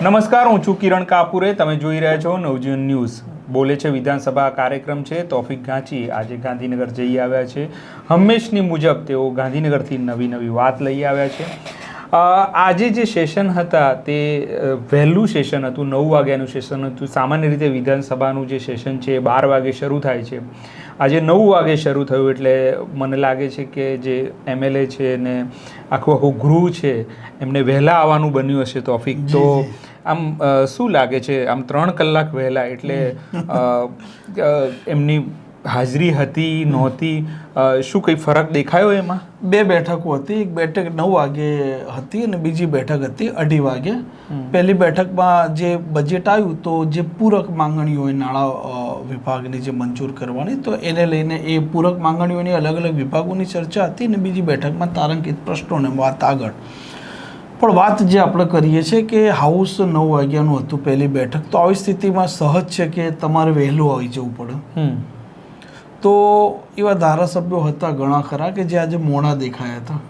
નમસ્કાર, હું છું કિરણ કાપુરે. તમે જોઈ રહ્યા છો નવજીવન ન્યૂઝ. બોલે છે વિધાનસભા કાર્યક્રમ છે. તોફિક ઘાંચી આજે ગાંધીનગર જઈ આવ્યા છે. હંમેશની મુજબ તેઓ ગાંધીનગરથી નવી વાત લઈ આવ્યા છે. આજે જે સેશન હતા તે વહેલું સેશન હતું, 9 વાગ્યાનું સેશન હતું. સામાન્ય રીતે વિધાનસભાનું જે સેશન છે એ 12 વાગે શરૂ થાય છે. આજે 9 વાગે શરૂ થયું એટલે મને લાગે છે કે જે MLA છે ને આખું ગૃહ છે એમને વહેલા આવવાનું બન્યું હશે. તોફિક, તો આમ શું લાગે છે, આમ 3 કલાક વહેલા એટલે એમની હાજરી હતી નહોતી, શું કંઈ ફરક દેખાયો એમાં? 2 બેઠકો હતી. એક બેઠક 9 વાગે હતી અને બીજી બેઠક હતી 2:30 વાગે. પહેલી બેઠકમાં જે બજેટ આવ્યું તો જે પૂરક માંગણીઓ હોય નાણાં વિભાગની જે મંજૂર કરવાની, તો એને લઈને એ પૂરક માંગણીઓની અલગ અલગ વિભાગોની ચર્ચા હતી અને બીજી બેઠકમાં તારાંકિત પ્રશ્નોને વાત આગળ. પણ વાત જે આપણે કરીએ છીએ કે હાઉસ 9 વાગ્યાનું હતું પહેલી બેઠક, તો આવી સ્થિતિમાં સહજ છે કે તમારે વહેલું આવી જવું પડે. તો એવા ધારાસભ્યો હતા ઘણા ખરા કે જે આજે મોડા દેખાયા હતા.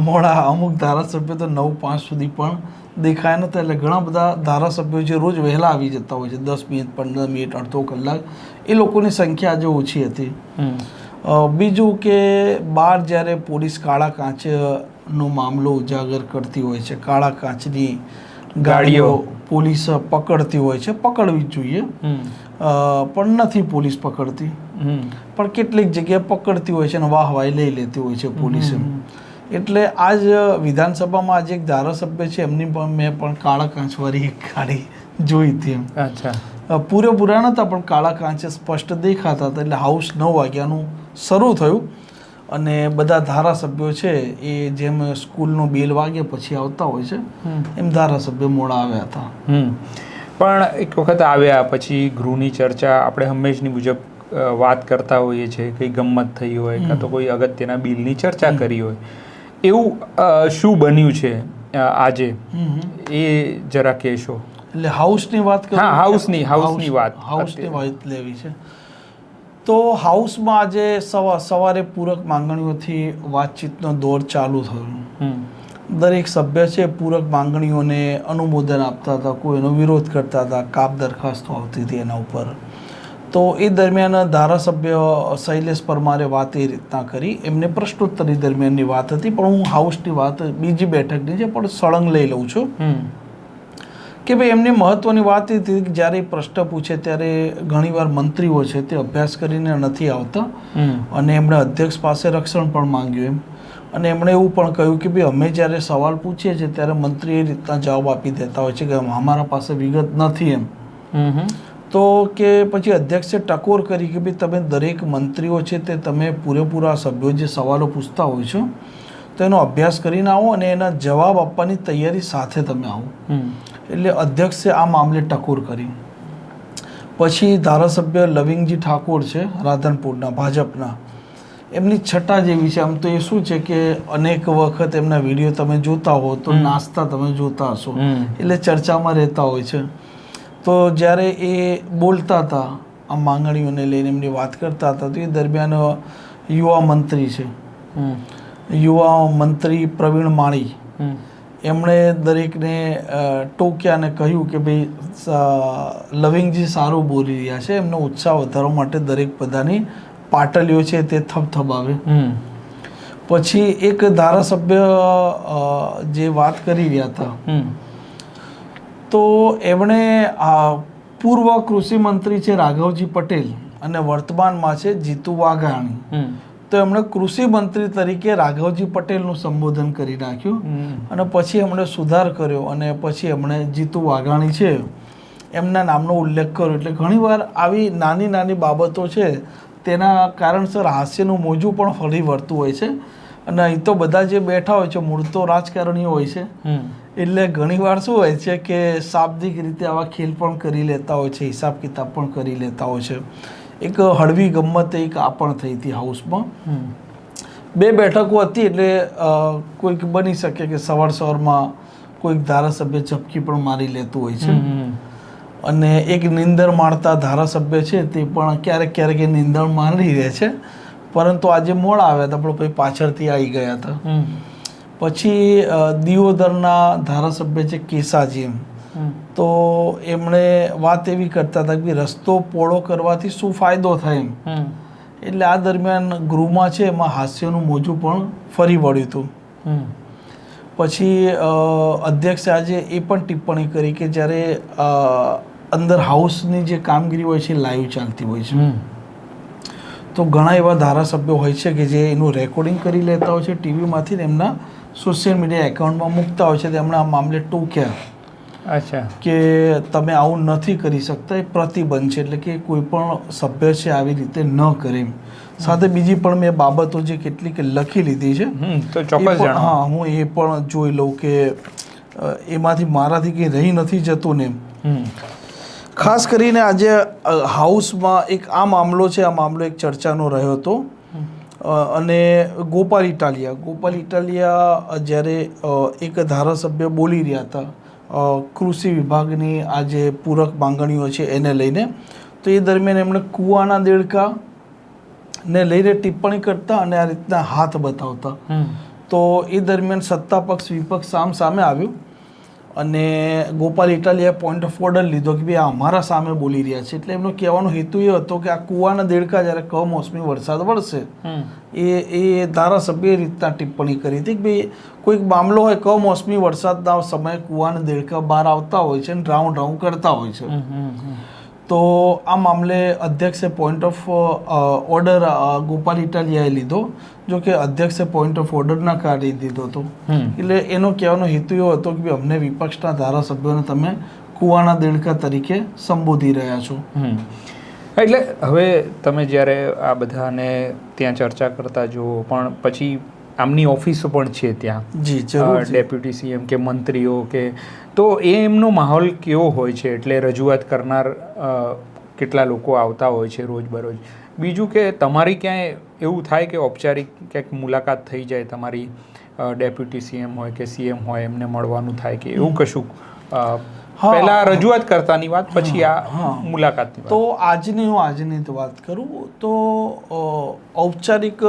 મોડા અમુક ધારાસભ્યો તો 9:05 સુધી પણ દેખાયા નતા. એટલે ઘણા બધા ધારાસભ્યો જે રોજ વહેલા આવી જતા હોય છે, 10 મિનિટ, 15 મિનિટ, અડધો કલાક, એ લોકોની સંખ્યા આજે ઓછી હતી. બીજું કે બહાર જ્યારે પોલીસ કાળા કાચનો મામલો ઉજાગર કરતી હોય છે, કાળા કાચની ગાડીઓ પોલીસ પકડતી હોય છે, પકડવી જ જોઈએ, પણ નથી પોલીસ પકડતી. પણ કેટલીક જગ્યાએ પકડતી હોય છે અને વાહવાઈ લઈ લેતી હોય છે પોલીસે. એટલે આજ વિધાનસભામાં આજે એક ધારાસભ્ય છે એમની પણ મેં પણ કાળા કાચવાળી એક ગાડી જોઈ હતી. અચ્છા, પૂરેપૂરા નહોતા પણ કાળા કાંચે સ્પષ્ટ દેખાતા હતા. એટલે હાઉસ 9 વાગ્યાનું શરૂ થયું અને બધા ધારાસભ્યો છે એ જેમ સ્કૂલનો બેલ વાગે પછી આવતા હોય છે એમ ધારાસભ્યો મોડા આવ્યા હતા. પણ એક વખત આવ્યા પછી ગૃહની ચર્ચા આપણે હંમેશની મુજબ વાત કરતા હોઈએ છીએ. કંઈ ગમત થઈ હોય કાં તો કોઈ અગત્યના બિલની ચર્ચા કરી હોય, એવું શું બન્યું છે આજે એ જરા કહેશો. એટલે હાઉસની વાત કરો? હા, હાઉસની વાત લેવી છે. તો હાઉસમાં આજે સવારે પૂરક માંગણીઓથી વાતચીતનો દોર ચાલુ થયો. દરેક સભ્ય છે પૂરક માંગણીઓને અનુમોદન આપતા હતા, કોઈ એનો વિરોધ કરતા હતા, કાપ દરખાસ્તો આવતી હતી એના ઉપર. તો એ દરમિયાન ધારાસભ્ય શૈલેષ પરમારે વાત એ રીતના કરી. એમને પ્રશ્નોત્તરી દરમિયાનની વાત હતી, પણ હું હાઉસની વાત બીજી બેઠકની છે પણ સળંગ લઈ લઉં છું કે ભાઈ એમને મહત્વની વાત એ હતી કે જ્યારે પ્રશ્ન પૂછે ત્યારે ઘણીવાર મંત્રીઓ છે તે અભ્યાસ કરીને નથી આવતા અને એમણે અધ્યક્ષ પાસે રક્ષણ પણ માંગ્યું એમ. અને એમણે એવું પણ કહ્યું કે ભાઈ અમે જ્યારે સવાલ પૂછીએ છીએ ત્યારે મંત્રી એ રીતના જવાબ આપી દેતા હોય છે કે અમારા પાસે વિગત નથી એમ. તો કે પછી અધ્યક્ષે ટકોર કરી કે ભાઈ તમે દરેક મંત્રીઓ છે તે તમે પૂરેપૂરા સભ્યો જે સવાલો પૂછતા હોય છો તો એનો અભ્યાસ કરીને આવો અને એના જવાબ આપવાની તૈયારી સાથે તમે આવો. એટલે અધ્યક્ષે આ મામલે ટકોર કરી. પછી ધારાસભ્ય લવિંગજી ઠાકોર છે રાધનપુરના ભાજપના, એમની છટા જેવી છે. આમ તો એ શું છે કે અનેક વખત એમના વિડીયો તમે જોતા હો તો નાસ્તા તમે જોતા હશો, એટલે ચર્ચામાં રહેતા હોય છે. તો જ્યારે એ બોલતા હતા આ માંગણીઓને લઈને, એમની વાત કરતા હતા, તો એ દરમિયાન યુવા મંત્રી છે, યુવા મંત્રી પ્રવીણ માળી, એમણે દરેકને ટોક્યા અને કહ્યું કે ભાઈ લવિંગજી સારું બોલી રહ્યા છે, એમનો ઉત્સાહ વધારવા માટે દરેક બધાની પાટલીઓ છે તે થપથપાવે. પછી એક ધારાસભ્ય જે વાત કરી રહ્યા હતા તો એમણે પૂર્વ કૃષિ મંત્રી છે રાઘવજી પટેલ અને વર્તમાનમાં છે જીતુ વાઘાણી, તો એમણે કૃષિ મંત્રી તરીકે રાઘવજી પટેલનું સંબોધન કરી નાખ્યું અને પછી એમણે સુધાર કર્યો અને પછી એમણે જીતુ વાઘાણી છે એમના નામનો ઉલ્લેખ કર્યો. એટલે ઘણીવાર આવી નાની નાની બાબતો છે તેના કારણસર હાસ્યનું મોજું પણ ફરી વળતું હોય છે. અને અહીં તો બધા જે બેઠા હોય છે મૂળ તો રાજકારણીઓ હોય છે, એટલે ઘણીવાર શું હોય છે કે શાબ્દિક રીતે આવા ખેલ પણ કરી લેતા હોય છે, હિસાબ કિતાબ પણ કરી લેતા હોય છે. એક હળવી ગમત એક આ પણ થઈ હતી હાઉસમાં. 2 બેઠકો હતી એટલે કોઈક બની શકે કે સવારમાં કોઈક ધારાસભ્ય ઝપકી પણ મારી લેતું હોય છે અને એક નિંદર માણતા ધારાસભ્ય છે તે પણ ક્યારેક ક્યારેક એ નિંદર મારી રહે છે. પરંતુ આજે મોડા આવ્યા હતા પણ પછી પાછળથી આવી ગયા હતા. પછી દિયોદરના ધારાસભ્ય છે કેસાજી તો એમણે વાત એવી કરતા હતા કે રસ્તો પહોળો કરવાથી શું ફાયદો થાય એમ. એટલે આ દરમિયાન ગૃહમાં છે એમાં હાસ્યનું મોજું પણ ફરી વળ્યું હતું. પછી અધ્યક્ષે આજે એ પણ ટિપ્પણી કરી કે જ્યારે અંદર હાઉસની જે કામગીરી હોય છે લાઈવ ચાલતી હોય છે તો ઘણા એવા ધારાસભ્યો હોય છે કે જે એનું રેકોર્ડિંગ કરી લેતા હોય છે ટીવીમાંથી ને એમના સોશિયલ મીડિયા એકાઉન્ટમાં મૂકતા હોય છે. તેમણે આ મામલે ટોક્યા. અચ્છા. કે તમે આવું નથી કરી શકતા, એ પ્રતિબંધ છે, એટલે કે કોઈ પણ સભ્ય છે આવી રીતે ન કરે. સાથે બીજી પણ મેં બાબતો જે કેટલીક લખી લીધી છે તો ચોક્કસ જણાવો. હા, હું એ પણ જોઈ લઉં કે એમાંથી મારાથી કંઈ રહી નથી જતું ને. ખાસ કરીને આજે હાઉસમાં એક આ મામલો છે, આ મામલો એક ચર્ચાનો રહ્યો હતો. અને ગોપાલ ઇટાલિયા જ્યારે એક ધારાસભ્ય બોલી રહ્યા હતા કૃષિ વિભાગની આ જે પૂરક માંગણીઓ છે એને લઈને, તો એ દરમિયાન એમણે કૂવાના દેડકા ને લઈને ટિપ્પણી કરતા અને આ રીતના હાથ બતાવતા. તો એ દરમિયાન સત્તા પક્ષ વિપક્ષ સામે આવ્યું અને ગોપાલ ઇટાલિયાએ પોઈન્ટ ઓફ ઓર્ડર લીધો કે ભાઈ આ અમારા સામે બોલી રહ્યા છે. એટલે એમનો કહેવાનો હેતુ એ હતો કે આ કૂવાના દેડકા જ્યારે કમોસમી વરસાદ વરસે એ ધારાસભ્યએ રીતના ટિપ્પણી કરી હતી કે ભાઈ કોઈક મામલો હોય કમોસમી વરસાદના સમયે કૂવાના દેડકા બહાર આવતા હોય છે અને રાઉન્ડ કરતા હોય છે. તો આ મામલે અધ્યક્ષે પોઈન્ટ ઓફ ઓર્ડર ગોપાલ ઇટાલિયાએ લીધો, જો કે અધ્યક્ષે પોઈન્ટ ઓફ ઓર્ડર ના કાઢી દીધો હતો. એટલે એનો કહેવાનો હેતુ એવો હતો કે અમને વિપક્ષના ધારાસભ્યોને તમે કૂવાના દેડકા તરીકે સંબોધી રહ્યા છો. એટલે હવે તમે જ્યારે આ બધાને ત્યાં ચર્ચા કરતા જુઓ, પણ પછી આમની ઓફિસો પણ છે ત્યાં, જી જરૂર, ડેપ્યુટી સીએમ કે મંત્રીઓ કે, તો એ એમનો માહોલ કેવો હોય છે? એટલે રજૂઆત કરનાર કેટલા લોકો આવતા હોય છે રોજબરોજ? બીજું કે તમારી ક્યાંય એવું થાય કે ઔપચારિક ક્યાંક મુલાકાત થઈ જાય તમારી, ડેપ્યુટી સીએમ હોય કે સીએમ હોય એમને મળવાનું થાય કે એવું કશું? પહેલા રજૂઆત કરતાની વાત, પછી આ મુલાકાતની વાત. તો આજની વાત કરું તો ઔપચારિક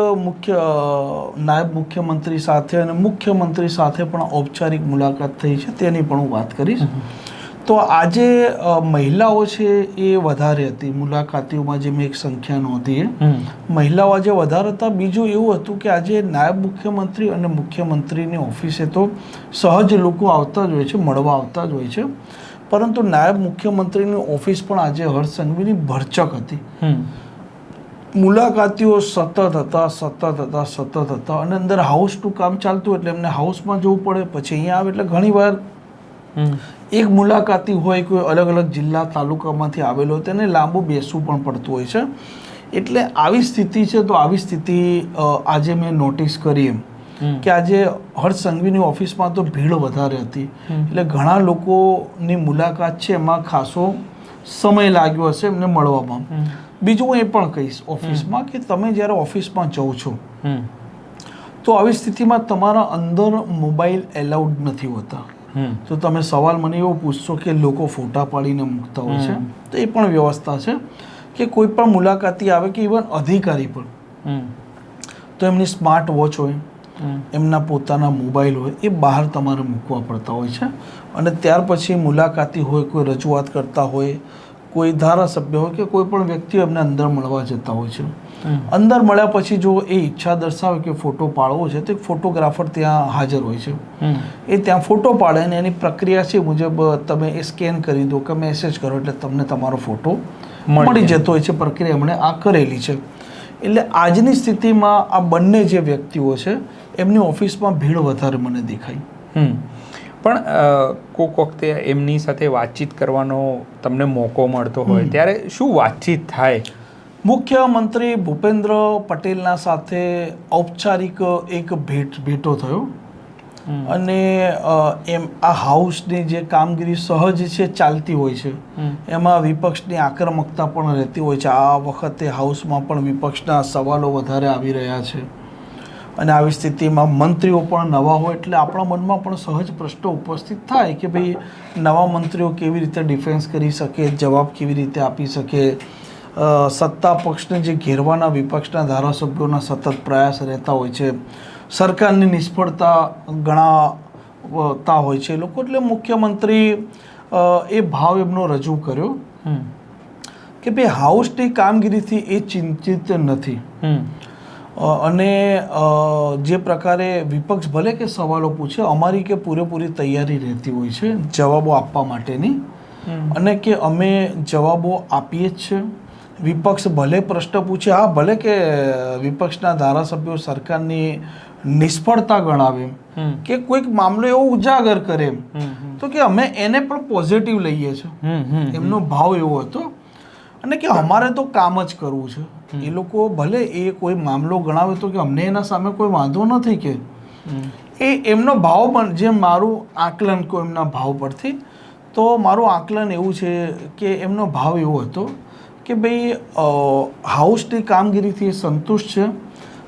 નાયબ મુખ્યમંત્રી સાથે અને મુખ્યમંત્રી સાથે પણ ઔપચારિક મુલાકાત થઈ છે, તેની પણ હું વાત કરીશ. તો આજે મહિલાઓ છે એ વધારે હતી મુલાકાતીઓમાં, જે મેં એક સંખ્યા નોંધી મહિલાઓ આજે વધારે હતા. બીજું એવું હતું કે આજે નાયબ મુખ્યમંત્રી અને મુખ્યમંત્રીની ઓફિસે તો સહજ લોકો આવતા જ હોય છે, મળવા આવતા જ હોય છે, પરંતુ નાયબ મુખ્યમંત્રીની ઓફિસ પણ આજે હર્ષ સંઘવીની ભરચક હતી. મુલાકાતીઓ સતત હતા અને અંદર હાઉસનું કામ ચાલતું એટલે એમને હાઉસમાં જવું પડે, પછી અહીંયા આવે. એટલે ઘણીવાર એક મુલાકાતી હોય કોઈ અલગ અલગ જિલ્લા તાલુકામાંથી આવેલો હોય તેને લાંબુ બેસવું પણ પડતું હોય છે. એટલે આવી સ્થિતિ છે. તો આવી સ્થિતિ આજે મેં નોટિસ કરી એમ કે આજે હર્ષ સંઘવીની ઓફિસમાં તો ભીડ વધારે હતી, એટલે ઘણા લોકોની મુલાકાત છે એમાં ખાસો સમય લાગ્યો હશે એમને મળવામાં. બીજું હું એ પણ કહીશ ઓફિસમાં કે તમે જ્યારે ઓફિસમાં જાઓ છો તો આવી સ્થિતિમાં તમારા અંદર મોબાઈલ એલાઉડ નથી હોતા. તો તમે સવાલ મને એવો પૂછશો કે લોકો ફોટા પાડીને મૂકતા હોય છે, તો એ પણ વ્યવસ્થા છે કે કોઈ પણ મુલાકાતી આવે કે ઇવન અધિકારી પણ, તો એમની સ્માર્ટ વોચ હોય, એમના પોતાના મોબાઈલ હોય, એ બહાર તમારે મૂકવા પડતા હોય છે. અને ત્યાર પછી મુલાકાતી હોય, કોઈ રજૂઆત કરતા હોય, કોઈ ધારાસભ્ય હોય કે કોઈ પણ વ્યક્તિ એમને અંદર મળવા જતા હોય છે. અંદર મળ્યા પછી જો એ ઈચ્છા દર્શાવે કે ફોટો પાડવો છે તો એક ફોટોગ્રાફર ત્યાં હાજર હોય છે. એ ત્યાં ફોટો પાડે અને એની પ્રક્રિયા છે મુજબ તમે એ સ્કેન કરી દો કે મેસેજ કરો એટલે તમને તમારો ફોટો મળી જતો હોય છે. પ્રક્રિયા એમણે આ કરેલી છે. એટલે આજની સ્થિતિમાં આ બંને જે વ્યક્તિઓ છે એમની ઓફિસમાં ભીડ વધારે મને દેખાય. પણ કોઈક વખતે એમની સાથે વાતચીત કરવાનો તમને મોકો મળતો હોય ત્યારે શું વાતચીત થાય? મુખ્યમંત્રી ભૂપેન્દ્ર પટેલના સાથે ઔપચારિક એક ભેટો થયો અને એમ આ હાઉસની જે કામગીરી સહજ છે ચાલતી હોય છે એમાં વિપક્ષની આક્રમકતા પણ રહેતી હોય છે. આ વખતે હાઉસમાં પણ વિપક્ષના સવાલો વધારે આવી રહ્યા છે અને આવી સ્થિતિમાં મંત્રીઓ પણ નવા હોય એટલે આપણા મનમાં પણ સહજ પ્રશ્નો ઉપસ્થિત થાય કે ભાઈ નવા મંત્રીઓ કેવી રીતે ડિફેન્સ કરી શકે, જવાબ કેવી રીતે આપી શકે. સત્તા પક્ષને જે ઘેરવાના વિપક્ષના ધારાસભ્યોના સતત પ્રયાસ રહેતા હોય છે. સરકારની નિષ્ફળતા ગણાવતા હોય છે એ લોકો. એટલે મુખ્યમંત્રી એ ભાવ એમનો રજૂ કર્યો કે ભાઈ હાઉસની કામગીરીથી એ ચિંતિત નથી. અને જે પ્રકારે વિપક્ષ ભલે કે સવાલો પૂછે, અમારી કે પૂરેપૂરી તૈયારી રહેતી હોય છે જવાબો આપવા માટેની, અને કે અમે જવાબો આપીએ જ છે. વિપક્ષ ભલે પ્રશ્ન પૂછે, હા ભલે કે વિપક્ષના ધારાસભ્યો સરકારની નિષ્ફળતા ગણાવે કે કોઈક મામલો એવો ઉજાગર કરે તો કે અમે એને પણ પોઝિટિવ લઈએ છીએ. એમનો ભાવ એવો હતો. અને કે અમારે તો કામ જ કરવું છે. એ લોકો ભલે એ કોઈ મામલો ગણાવે તો કે અમને એના સામે કોઈ વાંધો નથી, કે એ એમનો ભાવ પણ, જે મારું આકલન કોઈ એમના ભાવ પરથી, તો મારું આકલન એવું છે કે એમનો ભાવ એવો હતો કે ભાઈ હાઉસની કામગીરીથી સંતુષ્ટ છે,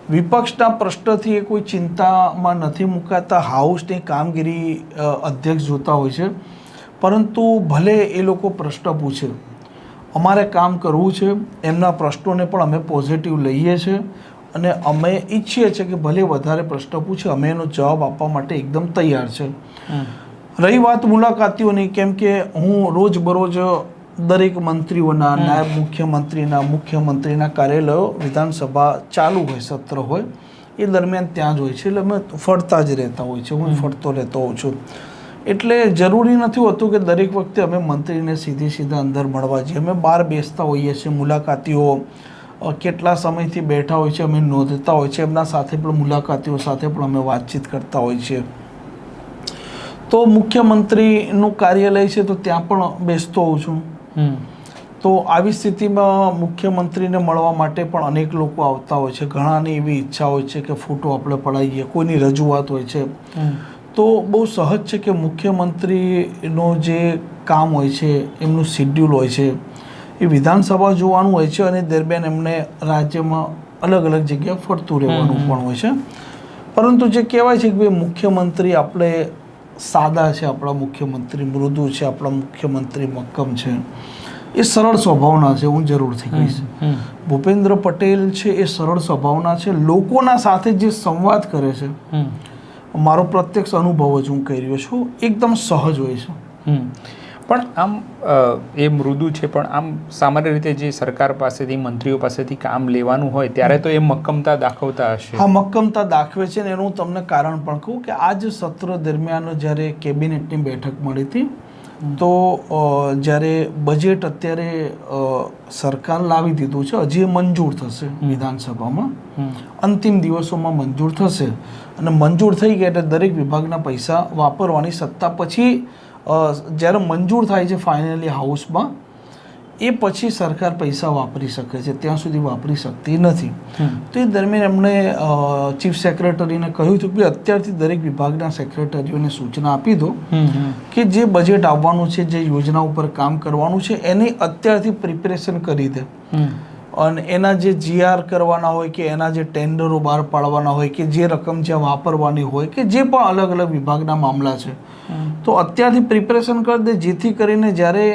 વિપક્ષના પ્રશ્નથી એ કોઈ ચિંતામાં નથી મુકાતા. હાઉસની કામગીરી અધ્યક્ષ જોતા હોય છે, પરંતુ ભલે એ લોકો પ્રશ્ન પૂછે, અમારે કામ કરવું છે. એમના પ્રશ્નોને પણ અમે પોઝિટિવ લઈએ છીએ અને અમે ઈચ્છીએ છીએ કે ભલે વધારે પ્રશ્ન પૂછે, અમે એનો જવાબ આપવા માટે એકદમ તૈયાર છે. રહી વાત મુલાકાતીઓની, કેમ કે હું રોજબરોજ દરેક મંત્રીઓના, નાયબ મુખ્યમંત્રીના, મુખ્યમંત્રીના કાર્યાલયો, વિધાનસભા ચાલુ હોય, સત્ર હોય એ દરમિયાન ત્યાં જ હોય છે. એટલે અમે ફરતા જ રહેતા હોય છે. હું ફરતો રહેતો હોઉં છું. એટલે જરૂરી નથી હોતું કે દરેક વખતે અમે મંત્રીને સીધા અંદર મળવા જઈએ. અમે બહાર બેસતા હોઈએ છીએ. મુલાકાતીઓ કેટલા સમયથી બેઠા હોય છે અમે નોંધતા હોય છે. એમના સાથે પણ, મુલાકાતીઓ સાથે પણ અમે વાતચીત કરતા હોઈએ છીએ. તો મુખ્યમંત્રીનું કાર્યાલય છે તો ત્યાં પણ બેસતો હોઉં છું. તો આવી સ્થિતિમાં મુખ્યમંત્રીને મળવા માટે પણ અનેક લોકો આવતા હોય છે. ઘણાની એવી ઈચ્છા હોય છે કે ફોટો આપણે પડાવીએ, કોઈની રજૂઆત હોય છે. તો બહુ સહજ છે કે મુખ્યમંત્રીનો જે કામ હોય છે, એમનું શિડ્યુલ હોય છે, એ વિધાનસભા જોવાનું હોય છે અને દરમિયાન એમને રાજ્યમાં અલગ અલગ જગ્યાએ ફરતું રહેવાનું પણ હોય છે. પરંતુ જે કહેવાય છે કે ભાઈ મુખ્યમંત્રી આપણે સાદા છે, આપણા મુખ્યમંત્રી મૃદુ છે, આપણા મુખ્યમંત્રી મક્કમ છે, એ સરળ સ્વભાવના છે. હું જરૂરથી કહીશ, ભૂપેન્દ્ર પટેલ છે એ સરળ સ્વભાવના છે. લોકોના સાથે જે સંવાદ કરે છે, મારો પ્રત્યક્ષ અનુભવ જ હું કહી રહ્યો છું, એકદમ સહજ હોય છે. પણ આમ એ મૃદુ છે, પણ આમ સામાન્ય રીતે જે સરકાર પાસેથી, મંત્રીઓ પાસેથી કામ લેવાનું હોય ત્યારે તો એ મક્કમતા દાખવતા હશે. હા, મક્કમતા દાખવે છે. ને એનું તમને કારણ પણ કહું કે આજ સત્ર દરમિયાન જ્યારે કેબિનેટની બેઠક મળી હતી, તો જ્યારે બજેટ અત્યારે સરકાર લાવી દીધું છે, હજી એ મંજૂર થશે વિધાનસભામાં, અંતિમ દિવસોમાં મંજૂર થશે. અને મંજૂર થઈ ગયા એટલે દરેક વિભાગના પૈસા વાપરવાની સત્તા પછી જ્યારે મંજૂર થાય છે ફાઇનલી હાઉસમાં, એ પછી સરકાર પૈસા વાપરી શકે છે. ત્યાં સુધી વાપરી શકતી નથી. તો એ દરમિયાન એમણે ચીફ સેક્રેટરીને કહ્યું હતું કે અત્યારથી દરેક વિભાગના સેક્રેટરીઓને સૂચના આપી દો કે જે બજેટ આવવાનું છે, જે યોજના ઉપર કામ કરવાનું છે, એની અત્યારથી પ્રિપેરેશન કરી દે. અને એના જે જીઆર કરવાના હોય કે એના જે ટેન્ડરો બહાર પાડવાના હોય કે જે રકમ જ્યાં વાપરવાની હોય કે જે પણ અલગ અલગ વિભાગના મામલા છે, તો અત્યારથી પ્રિપેરેશન કરી દે, જેથી કરીને જ્યારે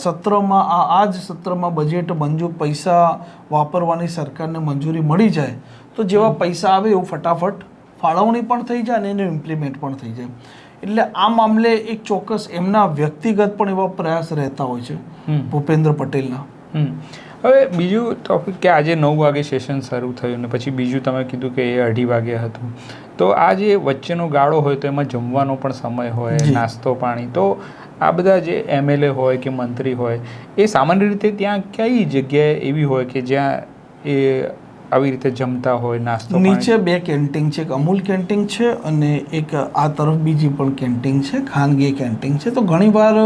સત્રમાં, આ જ સત્રમાં બજેટ મંજૂર, પૈસા વાપરવાની સરકારને મંજૂરી મળી જાય તો જેવા પૈસા આવે એવું ફટાફટ ફાળવણી પણ થઈ જાય અને એનું ઇમ્પ્લિમેન્ટ પણ થઈ જાય. એટલે આ મામલે એક ચોક્કસ એમના વ્યક્તિગત પણ એવા પ્રયાસ રહેતા હોય છે ભૂપેન્દ્ર પટેલના. હવે બીજું ટોપિક કે આજે 9 વાગે સેશન શરૂ થયું ને પછી બીજું તમે કીધું કે એ 2:30 વાગે હતું. તો આ જે વચ્ચેનો ગાળો હોય તો એમાં જમવાનો પણ સમય હોય, નાસ્તો પાણી, તો આ બધા જે MLA હોય કે મંત્રી હોય એ સામાન્ય રીતે ત્યાં કઈ જગ્યાએ એવી હોય કે જ્યાં એ આવી રીતે જમતા હોય, નાસ્તો? નીચે 2 કેન્ટીન છે, એક અમૂલ કેન્ટીન છે અને એક આ તરફ બીજી પણ કેન્ટીન છે, ખાનગી કેન્ટીન છે. તો ઘણીવાર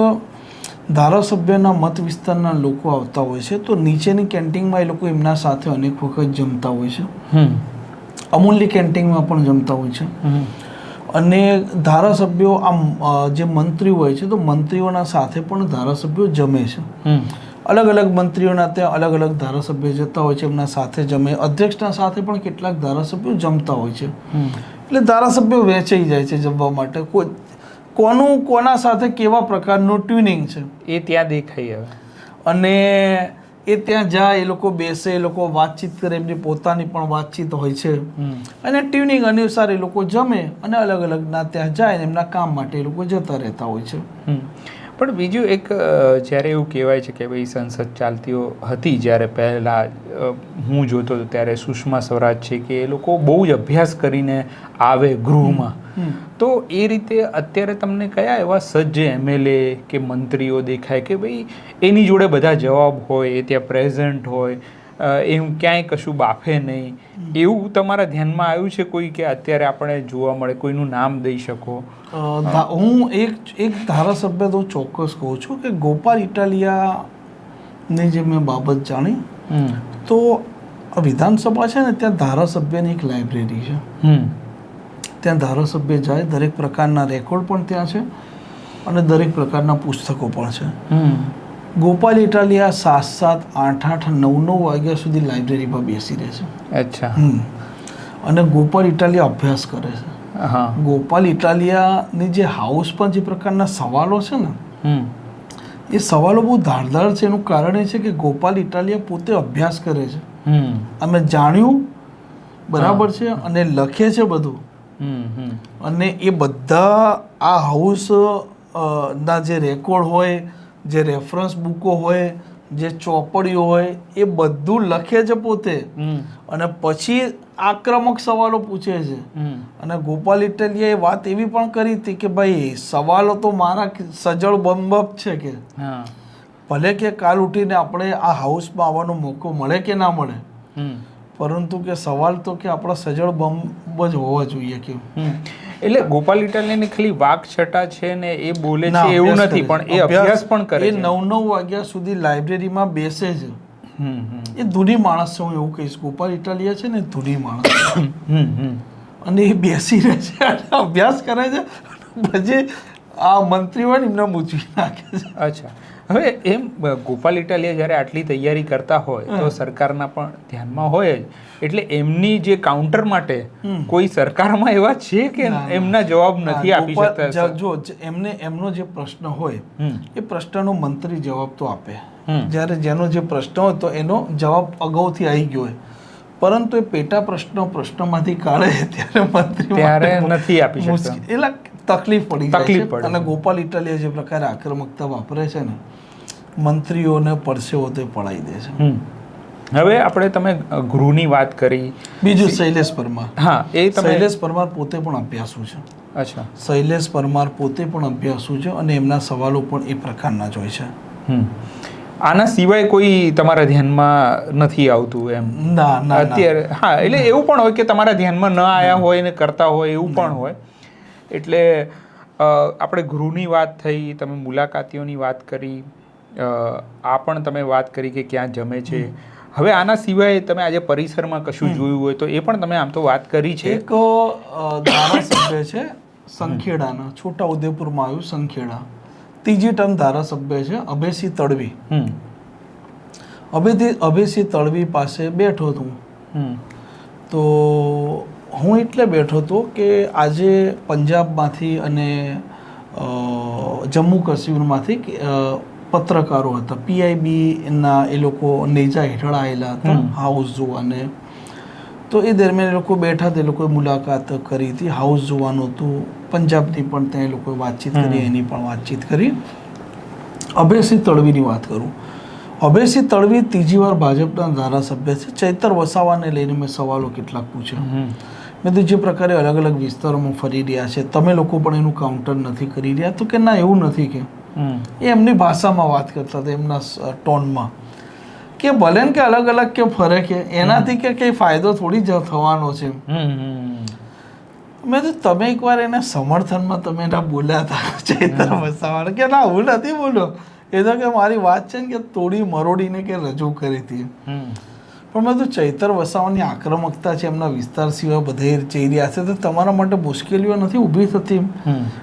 ધારાસભ્યના મત વિસ્તારના લોકો આવતા હોય છે તો નીચેની કેન્ટીનમાં એ લોકો એમના સાથે અનેક વખત જમતા હોય છે. અમૂલની કેન્ટીનમાં પણ જમતા હોય છે. અને ધારાસભ્યો આમ જે મંત્રીઓ હોય છે તો મંત્રીઓના સાથે પણ ધારાસભ્યો જમે છે. અલગ અલગ મંત્રીઓના ત્યાં અલગ અલગ ધારાસભ્યો જતા હોય છે, એમના સાથે જમે. અધ્યક્ષના સાથે પણ કેટલાક ધારાસભ્યો જમતા હોય છે. એટલે ધારાસભ્યો વહેંચાઈ જાય છે જમવા માટે. કોનું કોના સાથે કેવા પ્રકારનું ટ્યુનિંગ છે એ ત્યાં દેખાય. અને એ ત્યાં જાય, એ લોકો બેસે, એ લોકો વાતચીત કરે, એમની પોતાની પણ વાતચીત હોય છે અને ટ્યુનિંગ અનુસાર એ લોકો જમે અને અલગ અલગના ત્યાં જાય ને એમના કામ માટે એ લોકો જતા રહેતા હોય છે. પણ બીજું એક જ્યારે એવું કહેવાય છે કે ભાઈ સંસદ ચાલતી હતી જ્યારે પહેલાં હું જોતો હતો ત્યારે સુષ્મા સ્વરાજ છે કે એ લોકો બહુ જ અભ્યાસ કરીને આવે ગૃહમાં, તો એ રીતે અત્યારે તમને કયા એવા સજ્જ MLA કે મંત્રીઓ દેખાય કે ભાઈ એની જોડે બધા જવાબ હોય, એ ત્યાં પ્રેઝન્ટ હોય, એમ ક્યાંય કશું બાફે નહીં, એવું તમારા ધ્યાનમાં આવ્યું છે કોઈ કે અત્યારે આપણે જોવા મળે? કોઈનું નામ દઈ શકો? હું એક ધારાસભ્ય તો ચોક્કસ કહું છું કે ગોપાલ ઇટાલિયાની જે મેં બાબત જાણી, તો વિધાનસભા છે ને ત્યાં ધારાસભ્યની એક લાઇબ્રેરી છે. ત્યાં ધારાસભ્ય જાય, દરેક પ્રકારના રેકોર્ડ પણ ત્યાં છે અને દરેક પ્રકારના પુસ્તકો પણ છે. ગોપાલ ઇટાલિયા 7, 8, 9 વાગ્યા સુધી લાઇબ્રેરીમાં બેસી રહે છે. અચ્છા. અને ગોપાલ ઇટાલિયા અભ્યાસ કરે છે. ગોપાલ ઇટાલિયાની જે હાઉસ પર જે પ્રકારના સવાલો છે ને, એ સવાલો બહુ ધારદાર છે. એનું કારણ એ છે કે ગોપાલ ઇટાલિયા પોતે અભ્યાસ કરે છે. અમે જાણ્યું બરાબર છે અને લખે છે બધું. અને એ બધા આ હાઉસ ના જે રેકોર્ડ હોય, જે રેફરન્સ બુકો હોય, જે ચોપડીઓ હોય, એ બધું લખે છે પોતે અને પછી આક્રમક સવાલો પૂછે છે. અને ગોપાલ ઇટાલિયાએ વાત એવી પણ કરી હતી કે ભાઈ સવાલો તો મારા સજળ બંબબ છે કે ભલે કે કાલ ઉઠીને આપણે આ હાઉસમાં આવવાનો મોકો મળે કે ના મળે, પરંતુ કે સવાલ તો કે આપણા સજળ બંબ જ હોવા જોઈએ કે. એટલે ગોપાલ ઇટાલિયાની ખાલી વાકછટા છે ને એ બોલે છે એવું નથી, પણ એ અભ્યાસ પણ કરે છે. 9 વાગ્યા સુધી લાઇબ્રેરીમાં બેસે છે. એ ધૂની માણસ છે, હું એવું કહીશ. ગોપાલ ઇટાલિયા છે ને ધૂની માણસ અને એ બેસી રહે છે અને અભ્યાસ કરે છે, પછી આ મંત્રી હોય ને એમને મૂચવી નાખે છે. અચ્છા. હવે એમ ગોપાલ ઇટાલિયા જ્યારે આટલી તૈયારી કરતા હોય તો સરકારના પણ ધ્યાનમાં હોય જ, એટલે એમની જે કાઉન્ટર માટે કોઈ સરકારમાં એવા છે કે એમના જવાબ નથી આપી શકતા? જો એમનો જે પ્રશ્ન હોય એ પ્રશ્નનો મંત્રી જવાબ તો આપે. જ્યારે જેનો જે પ્રશ્ન હોય તો એનો જવાબ અગાઉથી આવી ગયો હોય, પરંતુ એ પેટા પ્રશ્નમાંથી કાઢે ત્યારે મંત્રી નથી આપી શકતા. એટલે તકલીફ પડી જાય છે. અને ગોપાલ ઇટાલિયા જે પ્રકારે આક્રમકતા વાપરે છે ને, મંત્રીઓને પરસેવો તો પડાવી દે છે. હવે આપણે તમે ગૃહની વાત કરી. બીજું શૈલેષ પરમાર. હા, એ શૈલેષ પરમાર પોતે પણ અભ્યાસુ છે. અચ્છા. શૈલેષ પરમાર પોતે પણ અભ્યાસુ છે અને એમના સવાલો પણ એ પ્રકારના જ હોય છે. આના સિવાય કોઈ તમારા ધ્યાનમાં નથી આવતું એમ? ના અત્યારે. હા, એટલે એવું પણ હોય કે તમારા ધ્યાનમાં ન આવ્યા હોય ને કરતા હોય એવું પણ હોય. એટલે આપણે ગૃહની વાત થઈ, તમે મુલાકાતીઓની વાત કરી, આ પણ તમે વાત કરી કે ક્યાં જમે છે. હવે આના સિવાય તમે આજે પરિસરમાં કશું જોયું હોય તો એ પણ તમે આમ તો વાત કરી છે. એક ધારાસભ્ય છે સંખેડાના, છોટા ઉદેપુરમાં આવ્યું સંખેડા, 3જી ટર્મ ધારાસભ્ય છે અભયસિંહ તડવી. અભયસિંહ તડવી પાસે બેઠો હતો. તો હું એટલે બેઠો હતો કે આજે પંજાબમાંથી અને જમ્મુ કાશ્મીરમાંથી પત્રકારો હતા, PIB-ના એ લોકો નેજા હેઠળ આવેલા હતા હાઉસ જોવાને. તો એ દરમિયાન એ લોકો બેઠા હતા, એ લોકોએ મુલાકાત કરી હતી. હાઉસ જોવાનું હતું, પંજાબની પણ ત્યાં એ લોકોએ વાતચીત કરી, એની પણ વાતચીત કરી. અભયસિંહ તડવીની વાત કરું. અભયસિંહ તડવી 3જી વાર ભાજપના ધારાસભ્ય છે. ચૈતર વસાવાને લઈને મેં સવાલો કેટલાક પૂછ્યા. મેં તો જે પ્રકારે અલગ અલગ વિસ્તારોમાં ફરી રહ્યા છે, તમે લોકો પણ એનું કાઉન્ટર નથી કરી રહ્યા? તો કે ના, એવું નથી કે એ એમની ભાષામાં વાત કરતા હતા, એમના ટોનમાં, કે ભલે ને કે અલગ અલગ કે ફરે કે એનાથી કે કંઈ ફાયદો થોડી જ થવાનો છે. મેં તો તમે એકવાર એના સમર્થનમાં તમે એના બોલ્યા હતા ચૈતર વસાવાને? કે ના, હું નથી બોલ્યો. એ તો કે મારી વાત છે ને કે તોડી મરોડીને કે રજૂ કરી હતી. પણ મેં તો ચૈતર વસાવાની આક્રમકતા છે, એમના વિસ્તાર સિવાય બધે જઈ રહ્યા છે, તો તમારા માટે મુશ્કેલીઓ નથી ઊભી થતી?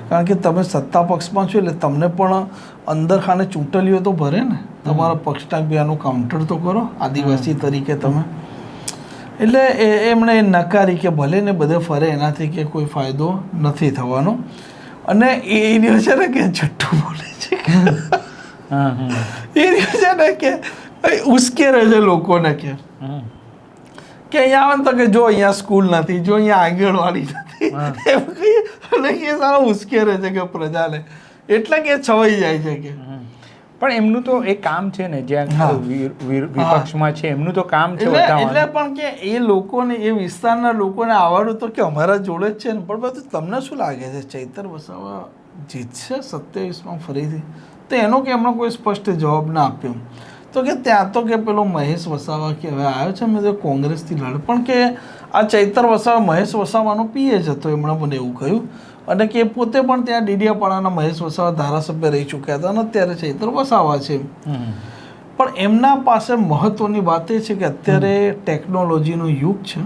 કારણ કે તમે સત્તા પક્ષમાં છો એટલે તમને પણ અંદર ખાને ચૂંટણીઓ તો ભરે ને, તમારા પક્ષના બીજાનું કાઉન્ટર તો કરો આદિવાસી તરીકે તમે. એટલે એમણે નકારી કે ભલે ને બધે ફરે, એનાથી કે કોઈ ફાયદો નથી થવાનો. અને એ છે ને કે જટ્ટું બોલે છે, એ છે ને કે ઉશ્કેરે છે લોકોને કે અહીંયા આવે ને તો કે જો અહીંયા સ્કૂલ નથી, જો અહીંયા આંગણવાડી નથી, એમ કહીએ અને એ સારા ઉશ્કેરે છે કે પ્રજાને, એટલે કે છવાઈ જાય છે કે. પણ એમનું તો એ કામ છે ને, જ્યાં વિપક્ષમાં છે એમનું તો કામ છે એટલે પણ કે એ લોકોને, એ વિસ્તારના લોકોને આવવાનું તો કે અમારા જોડે જ છે ને. પણ બધું તમને શું લાગે છે ચૈતર વસાવા જીતશે 27માં ફરીથી? તો એનો કે એમણે કોઈ સ્પષ્ટ જવાબ ના આપ્યો. તો કે ત્યાં તો કે પેલો મહેશ વસાવા કે હવે આવ્યો છે, મેં તો કોંગ્રેસથી લડ, પણ કે આ ચૈતર વસાવા મહેશ વસાવાનો પીએ જ હતો, એમણે મને એવું કહ્યું. અને કે પોતે પણ ત્યાં ડીડીયાપાડાના મહેશ વસાવા ધારાસભ્ય રહી ચૂક્યા હતા અને અત્યારે ચૈતર વસાવા છે. પણ એમના પાસે મહત્વની વાત એ છે કે અત્યારે ટેકનોલોજીનો યુગ છે.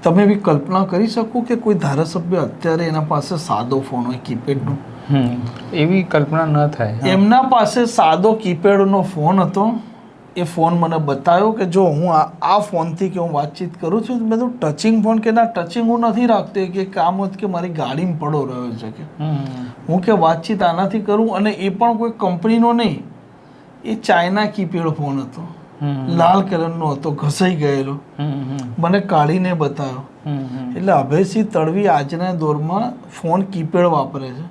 તમે એવી કલ્પના કરી શકો કે કોઈ ધારાસભ્ય અત્યારે એના પાસે સાદો ફોન હોય, કીપેડનો? એવી કલ્પના ન થાય. એમના પાસે સાદો કીપેડનો ફોન હતો. એ ફોન મને બતાવ્યો કે જો હું આ ફોનથી કે હું વાતચીત કરું છું, મેં તો ટચિંગ ફોન કે ના, ટચિંગ હું નથી રાખતો, કે કામ હોત કે મારી ગાડીમાં પડો રહ્યો છે કે હું કે વાતચીત આનાથી કરું. અને એ પણ કોઈ કંપનીનો નહીં, એ ચાઇના કીપેડ ફોન હતો, લાલ કલરનો હતો, ઘસાઈ ગયેલો, મને કાઢીને બતાવ્યો. એટલે અભયસિંહ તડવી આજના દોરમાં ફોન કીપેડ વાપરે છે,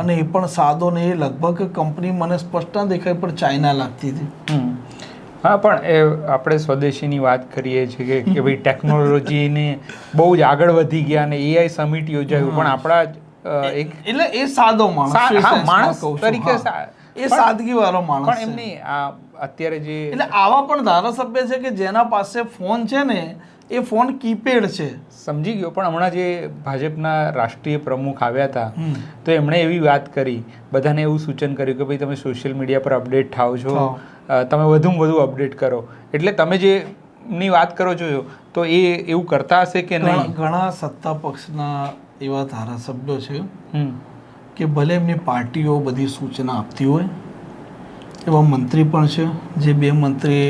અને એ પણ સાદો ને. એ લગભગ કંપની મને સ્પષ્ટ ના દેખાય પણ ચાઇના લાગતી હતી. હા, પણ એ આપણે સ્વદેશીની વાત કરીએ છીએ કે ભાઈ ટેકનોલોજીને બહુ જ આગળ વધી ગયા અને એઆઈ સમિટ યોજાયું, પણ આપણા એક એટલે એ સાદો માણસ તરીકે એ સાદગી વાળો માણસ. પણ એમની અત્યારે જે એટલે આવા પણ ધારાસભ્ય છે કે જેના પાસે ફોન છે ને, એ ફોન કીપેડ છે. સમજી ગયો. પણ હમણાં જે ભાજપના રાષ્ટ્રીય પ્રમુખ આવ્યા હતા તો એમણે એવી વાત કરી, બધાને એવું સૂચન કર્યું કે ભાઈ તમે સોશિયલ મીડિયા પર અપડેટ થાઓ છો, તમે વધુમાં વધુ અપડેટ કરો. એટલે તમે જે ની વાત કરો છો તો એ એવું કરતા હશે કે નહીં? ઘણા સત્તા પક્ષના એવા ધારાસભ્યો છે કે ભલે એમની પાર્ટીઓ બધી સૂચના આપતી હોય, એવા મંત્રી પણ છે જે બે મંત્રી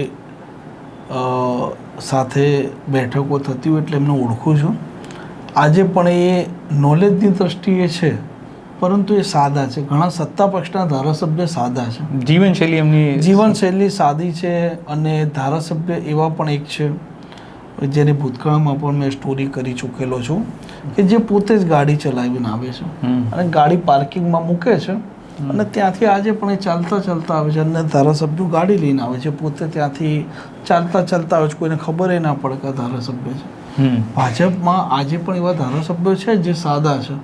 સાથે બેઠકો થતી હોય એટલે એમને ઓળખું છું. આજે પણ એ નોલેજની દ્રષ્ટિએ છે, પરંતુ એ સાદા છે. ઘણા સત્તા પક્ષના ધારાસભ્ય સાદા છે, જીવનશૈલી એમની જીવનશૈલી સાદી છે. અને ધારાસભ્ય એવા પણ એક છે જેની ભૂતકાળમાં પણ મેં સ્ટોરી કરી ચૂકેલો છું કે જે પોતે જ ગાડી ચલાવીને આવે છે અને ગાડી પાર્કિંગમાં મૂકે છે અને ત્યાંથી આજે પણ એ ચાલતા ચાલતા આવે છે. અને ધારાસભ્યો ગાડી લઈને આવે છે, પોતે ત્યાંથી ચાલતા ચાલતા આવે છે, કોઈને ખબર ના પડે કે ધારાસભ્ય છે. ભાજપમાં આજે પણ એવા ધારાસભ્યો છે જે સાદા છે.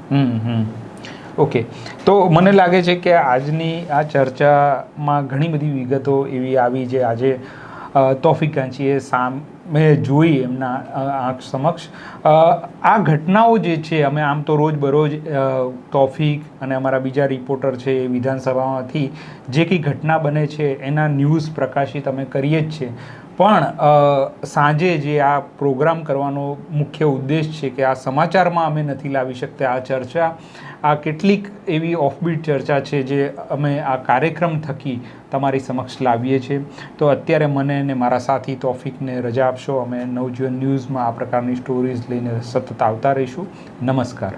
ઓકે, તો મને લાગે છે કે આજની આ ચર્ચામાં ઘણી બધી વિગતો એવી આવી જે આજે તોફિક ગાંચીએ સામે જોઈ એમના આંખ સમક્ષ. આ ઘટનાઓ જે છે, અમે આમ તો રોજ બરોજ તોફિક અને અમારા બીજા રિપોર્ટર છે એ વિધાનસભામાંથી જે કંઈ ઘટના બને છે એના ન્યૂઝ પ્રકાશિત અમે કરીએ જ છીએ. પણ સાંજે જે આ પ્રોગ્રામ કરવાનો મુખ્ય ઉદ્દેશ છે કે આ સમાચારમાં અમે નથી લાવી શકતા આ ચર્ચા, આ કેટલીક એવી ઓફબીટ ચર્ચા છે જે અમે આ કાર્યક્રમ થકી તમારી સમક્ષ લાવીએ છીએ. તો અત્યારે મને ને મારા સાથી તોફિકને રજા આપશો. અમે નવજીવન ન્યૂઝમાં આ પ્રકારની સ્ટોરીઝ લઈને સતત આવતા રહીશું. નમસ્કાર.